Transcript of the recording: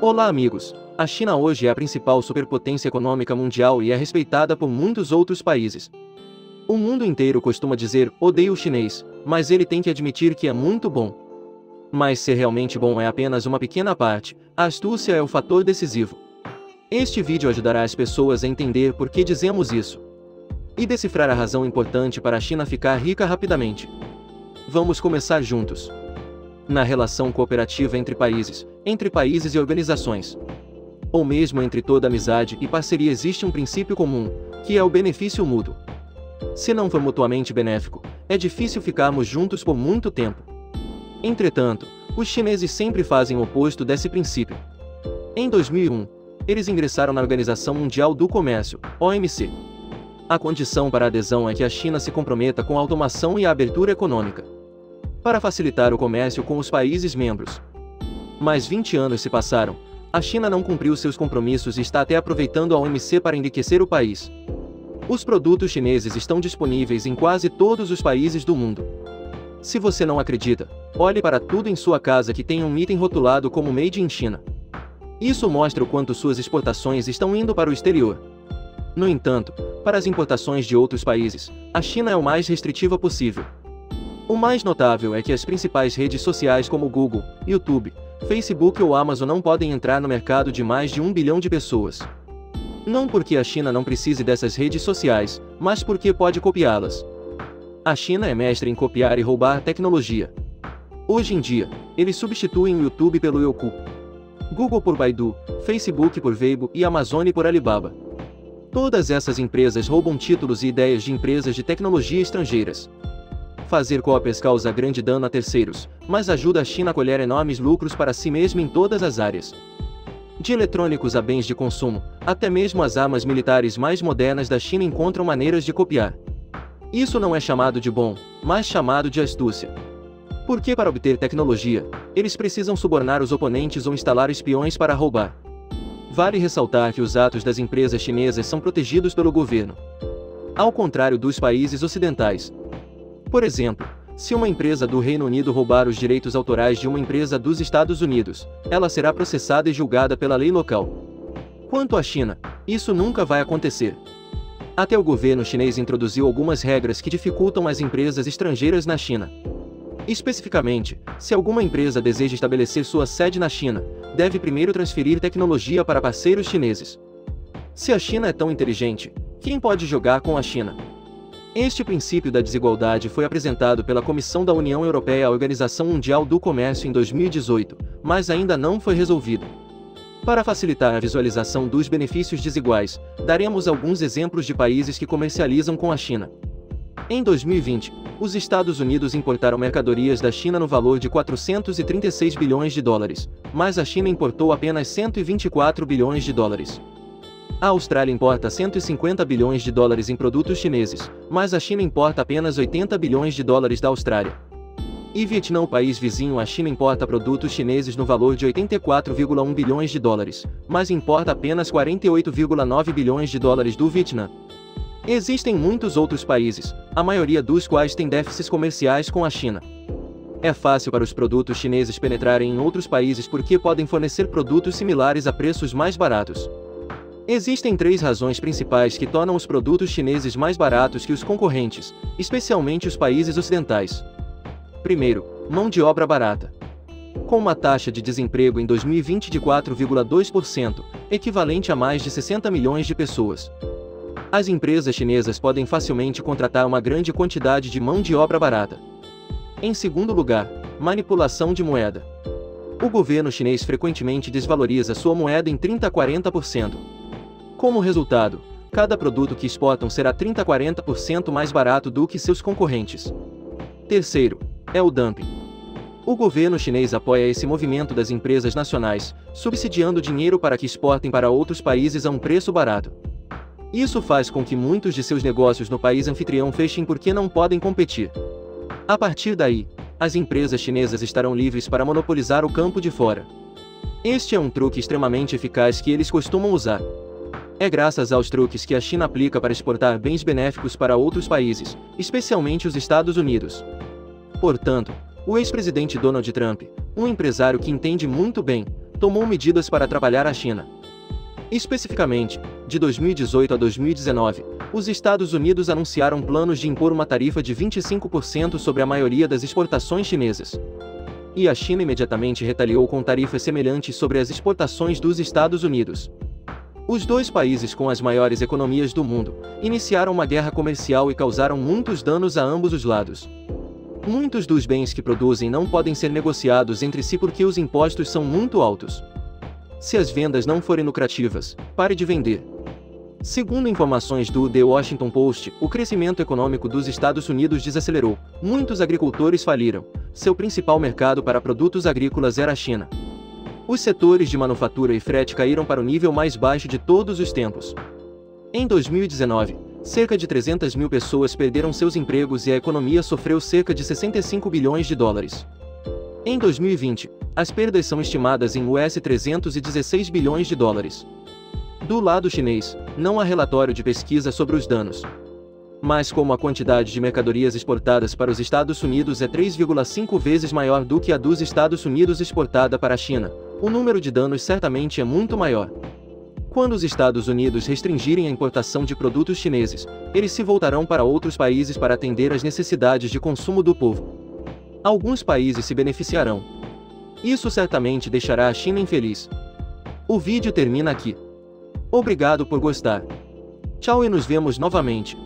Olá amigos, a China hoje é a principal superpotência econômica mundial e é respeitada por muitos outros países. O mundo inteiro costuma dizer, odeio o chinês, mas ele tem que admitir que é muito bom. Mas ser realmente bom é apenas uma pequena parte, a astúcia é o fator decisivo. Este vídeo ajudará as pessoas a entender por que dizemos isso. E decifrar a razão importante para a China ficar rica rapidamente. Vamos começar juntos. Na relação cooperativa entre países e organizações, ou mesmo entre toda amizade e parceria existe um princípio comum, que é o benefício mútuo. Se não for mutuamente benéfico, é difícil ficarmos juntos por muito tempo. Entretanto, os chineses sempre fazem o oposto desse princípio. Em 2001, eles ingressaram na Organização Mundial do Comércio, OMC. A condição para a adesão é que a China se comprometa com a automação e a abertura econômica, para facilitar o comércio com os países membros. Mas 20 anos se passaram, a China não cumpriu seus compromissos e está até aproveitando a OMC para enriquecer o país. Os produtos chineses estão disponíveis em quase todos os países do mundo. Se você não acredita, olhe para tudo em sua casa que tem um item rotulado como Made in China. Isso mostra o quanto suas exportações estão indo para o exterior. No entanto, para as importações de outros países, a China é o mais restritiva possível. O mais notável é que as principais redes sociais como Google, YouTube, Facebook ou Amazon não podem entrar no mercado de mais de 1 bilhão de pessoas. Não porque a China não precise dessas redes sociais, mas porque pode copiá-las. A China é mestre em copiar e roubar tecnologia. Hoje em dia, eles substituem o YouTube pelo Youku, Google por Baidu, Facebook por Weibo e Amazon por Alibaba. Todas essas empresas roubam títulos e ideias de empresas de tecnologia estrangeiras. Fazer cópias causa grande dano a terceiros, mas ajuda a China a colher enormes lucros para si mesma em todas as áreas. De eletrônicos a bens de consumo, até mesmo as armas militares mais modernas da China encontram maneiras de copiar. Isso não é chamado de bom, mas chamado de astúcia. Porque para obter tecnologia, eles precisam subornar os oponentes ou instalar espiões para roubar. Vale ressaltar que os atos das empresas chinesas são protegidos pelo governo, ao contrário dos países ocidentais. Por exemplo, se uma empresa do Reino Unido roubar os direitos autorais de uma empresa dos Estados Unidos, ela será processada e julgada pela lei local. Quanto à China, isso nunca vai acontecer. Até o governo chinês introduziu algumas regras que dificultam as empresas estrangeiras na China. Especificamente, se alguma empresa deseja estabelecer sua sede na China, deve primeiro transferir tecnologia para parceiros chineses. Se a China é tão inteligente, quem pode jogar com a China? Este princípio da desigualdade foi apresentado pela Comissão da União Europeia à Organização Mundial do Comércio em 2018, mas ainda não foi resolvido. Para facilitar a visualização dos benefícios desiguais, daremos alguns exemplos de países que comercializam com a China. Em 2020, os Estados Unidos importaram mercadorias da China no valor de 436 bilhões de dólares, mas a China importou apenas 124 bilhões de dólares. A Austrália importa 150 bilhões de dólares em produtos chineses, mas a China importa apenas 80 bilhões de dólares da Austrália. E Vietnã, o país vizinho à China, importa produtos chineses no valor de 84,1 bilhões de dólares, mas importa apenas 48,9 bilhões de dólares do Vietnã. Existem muitos outros países, a maioria dos quais tem déficits comerciais com a China. É fácil para os produtos chineses penetrarem em outros países porque podem fornecer produtos similares a preços mais baratos. Existem 3 razões principais que tornam os produtos chineses mais baratos que os concorrentes, especialmente os países ocidentais. Primeiro, mão de obra barata. Com uma taxa de desemprego em 2020 de 4,2%, equivalente a mais de 60 milhões de pessoas, as empresas chinesas podem facilmente contratar uma grande quantidade de mão de obra barata. Em segundo lugar, manipulação de moeda. O governo chinês frequentemente desvaloriza sua moeda em 30 a 40%. Como resultado, cada produto que exportam será 30 a 40% mais barato do que seus concorrentes. Terceiro, é o dumping. O governo chinês apoia esse movimento das empresas nacionais, subsidiando dinheiro para que exportem para outros países a um preço barato. Isso faz com que muitos de seus negócios no país anfitrião fechem porque não podem competir. A partir daí, as empresas chinesas estarão livres para monopolizar o campo de fora. Este é um truque extremamente eficaz que eles costumam usar. É graças aos truques que a China aplica para exportar bens benéficos para outros países, especialmente os Estados Unidos. Portanto, o ex-presidente Donald Trump, um empresário que entende muito bem, tomou medidas para atrapalhar a China. Especificamente, de 2018 a 2019, os Estados Unidos anunciaram planos de impor uma tarifa de 25% sobre a maioria das exportações chinesas. E a China imediatamente retaliou com tarifas semelhantes sobre as exportações dos Estados Unidos. Os dois países com as maiores economias do mundo iniciaram uma guerra comercial e causaram muitos danos a ambos os lados. Muitos dos bens que produzem não podem ser negociados entre si porque os impostos são muito altos. Se as vendas não forem lucrativas, pare de vender. Segundo informações do The Washington Post, o crescimento econômico dos Estados Unidos desacelerou, muitos agricultores faliram, seu principal mercado para produtos agrícolas era a China. Os setores de manufatura e frete caíram para o nível mais baixo de todos os tempos. Em 2019, cerca de 300 mil pessoas perderam seus empregos e a economia sofreu cerca de 65 bilhões de dólares. Em 2020, as perdas são estimadas em US 316 bilhões de dólares. Do lado chinês, não há relatório de pesquisa sobre os danos. Mas como a quantidade de mercadorias exportadas para os Estados Unidos é 3,5 vezes maior do que a dos Estados Unidos exportada para a China, o número de danos certamente é muito maior. Quando os Estados Unidos restringirem a importação de produtos chineses, eles se voltarão para outros países para atender às necessidades de consumo do povo. Alguns países se beneficiarão. Isso certamente deixará a China infeliz. O vídeo termina aqui. Obrigado por gostar. Tchau e nos vemos novamente.